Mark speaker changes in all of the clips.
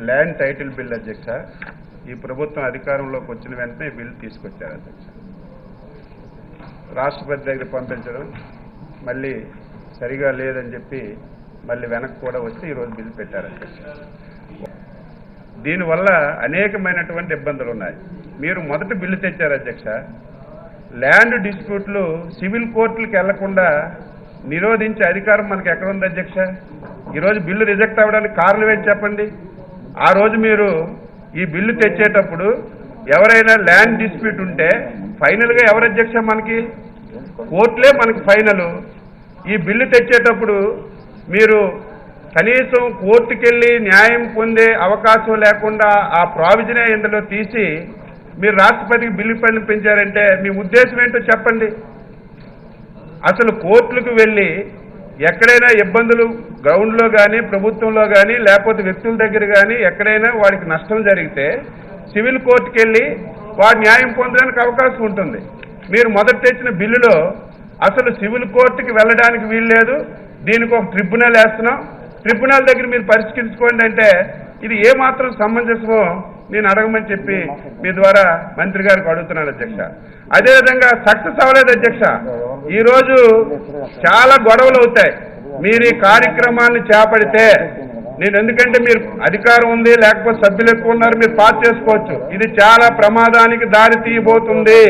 Speaker 1: Land title bill అధ్యక్ష ఈ ప్రభుత్వం అధికారంలోకి వచ్చిన వెంటనే బిల్ తీసుకొచ్చారు అధ్యక్ష. రాష్ట్రపతి దగ్గర పంపించడం మళ్ళీ సరిగా లేదని చెప్పి మళ్ళీ వెనక్కి కూడా వచ్చి ఈరోజు బిల్ పెట్టారు అధ్యక్ష. దీనివల్ల అనేకమైనటువంటి ఇబ్బందులు ఉన్నాయి. మీరు మొదటి బిల్లు తెచ్చారు అధ్యక్ష. ల్యాండ్ డిస్ప్యూట్లు సివిల్ కోర్టులకు వెళ్లకుండా నిరోధించే అధికారం మనకు ఎక్కడ ఉంది అధ్యక్ష? ఈరోజు బిల్లు రిజెక్ట్ అవ్వడానికి కారణం ఏంటి చెప్పండి. ఆ రోజు మీరు ఈ బిల్లు తెచ్చేటప్పుడు ఎవరైనా ల్యాండ్ డిస్ప్యూట్ ఉంటే ఫైనల్గా ఎవరు అధ్యక్ష? మనకి కోర్టులే మనకి ఫైనల్. ఈ బిల్లు తెచ్చేటప్పుడు మీరు కనీసం కోర్టుకెళ్ళి న్యాయం పొందే అవకాశం లేకుండా ఆ ప్రావిజనే ఇందులో తీసి మీరు రాష్ట్రపతికి బిల్లు పంపించారంటే మీ ఉద్దేశం ఏంటో చెప్పండి. అసలు కోర్టులకు వెళ్ళి ఎక్కడైనా ఇబ్బందులు గ్రౌండ్లో కానీ ప్రభుత్వంలో కానీ లేకపోతే వ్యక్తుల దగ్గర కానీ ఎక్కడైనా వాడికి నష్టం జరిగితే సివిల్ కోర్టుకు వెళ్ళి వాడు న్యాయం పొందడానికి అవకాశం ఉంటుంది. మీరు మొదట తెచ్చిన బిల్లులో అసలు సివిల్ కోర్టుకి వెళ్ళడానికి వీలు లేదు, దీనికి ఒక ట్రిబ్యునల్ వేస్తున్నాం, ట్రిబ్యునల్ దగ్గర మీరు పరిష్కరించుకోండి అంటే ఇది ఏమాత్రం సమంజసమో నేను అడగమని చెప్పి మీ ద్వారా మంత్రి గారికి అడుగుతున్నాను అధ్యక్ష. అదేవిధంగా సక్సెస్ అవ్వలేదు అధ్యక్ష. ఈరోజు చాలా గొడవలు అవుతాయి మీరు ఈ కార్యక్రమాన్ని చేపడితే. నేను ఎందుకంటే మీరు అధికారం ఉంది లేకపోతే సభ్యులు ఎక్కువ ఉన్నారు, మీరు పాస్ చేసుకోవచ్చు. ఇది చాలా ప్రమాదానికి దారి తీయబోతుంది.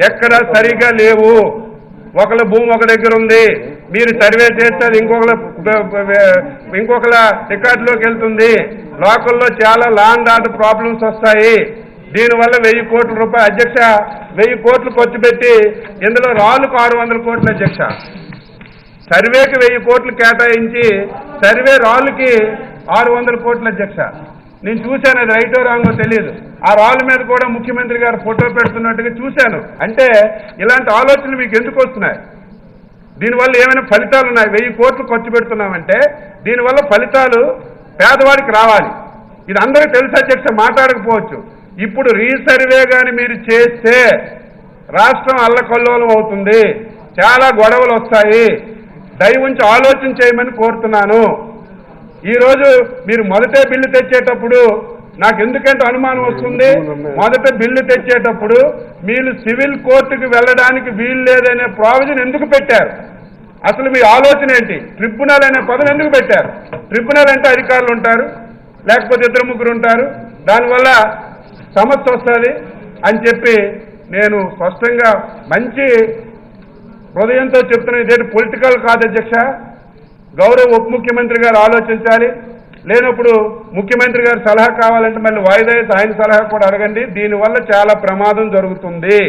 Speaker 1: ఎక్కడ సరిగా లేవు. ఒకళ్ళ భూమి ఒక దగ్గర ఉంది, మీరు సర్వే చేస్తే అది ఇంకొకళ్ళ రికార్డులోకి వెళ్తుంది. లోకల్లో చాలా లాండ్ ఆర్డర్ ప్రాబ్లమ్స్ వస్తాయి. దీనివల్ల 1000 కోట్ల రూపాయలు అధ్యక్ష, 1000 కోట్లు ఖర్చు పెట్టి ఇందులో రాళ్ళకు 600 కోట్లు అధ్యక్ష. సర్వేకి 1000 కోట్లు కేటాయించి సర్వే రాళ్ళకి 600 కోట్లు అధ్యక్ష. నేను చూశాను, అది రైటో రాంగో తెలియదు. ఆ రాళ్ళ మీద కూడా ముఖ్యమంత్రి గారు ఫోటో పెడుతున్నట్టుగా చూశాను. అంటే ఇలాంటి ఆలోచనలు మీకు ఎందుకు వస్తున్నాయి? దీనివల్ల ఏమైనా ఫలితాలు ఉన్నాయి? 1000 కోట్లు ఖర్చు పెడుతున్నామంటే దీనివల్ల ఫలితాలు పేదవాడికి రావాలి. ఇది అందరికీ తెలుసు అధ్యక్ష, మాట్లాడకపోవచ్చు. ఇప్పుడు రీసర్వే కానీ మీరు చేస్తే రాష్ట్రం అల్లకల్లోలం అవుతుంది, చాలా గొడవలు వస్తాయి. దయ ఉంచి ఆలోచన చేయమని కోరుతున్నాను. ఈరోజు మీరు మొదటే బిల్లు తెచ్చేటప్పుడు నాకు ఎందుకంటే అనుమానం వస్తుంది. మొదట బిల్లు తెచ్చేటప్పుడు మీరు సివిల్ కోర్టుకు వెళ్ళడానికి వీలు లేదనే ప్రావిజన్ ఎందుకు పెట్టారు? అసలు మీ ఆలోచన ఏంటి? ట్రిబ్యునల్ అనే పదం ఎందుకు పెట్టారు? ట్రిబ్యునల్ అంటే అధికారులు ఉంటారు, లేకపోతే 2-3 ఉంటారు, దానివల్ల సమస్య వస్తుంది అని చెప్పి నేను స్పష్టంగా మంచి హృదయంతో చెప్తున్న ఇదేంటి పొలిటికల్ కాదు అధ్యక్ష. గౌరవ ఉప ముఖ్యమంత్రి గారు ఆలోచించాలి. లేనప్పుడు ముఖ్యమంత్రి గారు సలహా కావాలంటే మళ్ళీ వాయిదా ఆయన సలహా కూడా అడగండి. దీనివల్ల చాలా ప్రమాదం జరుగుతుంది.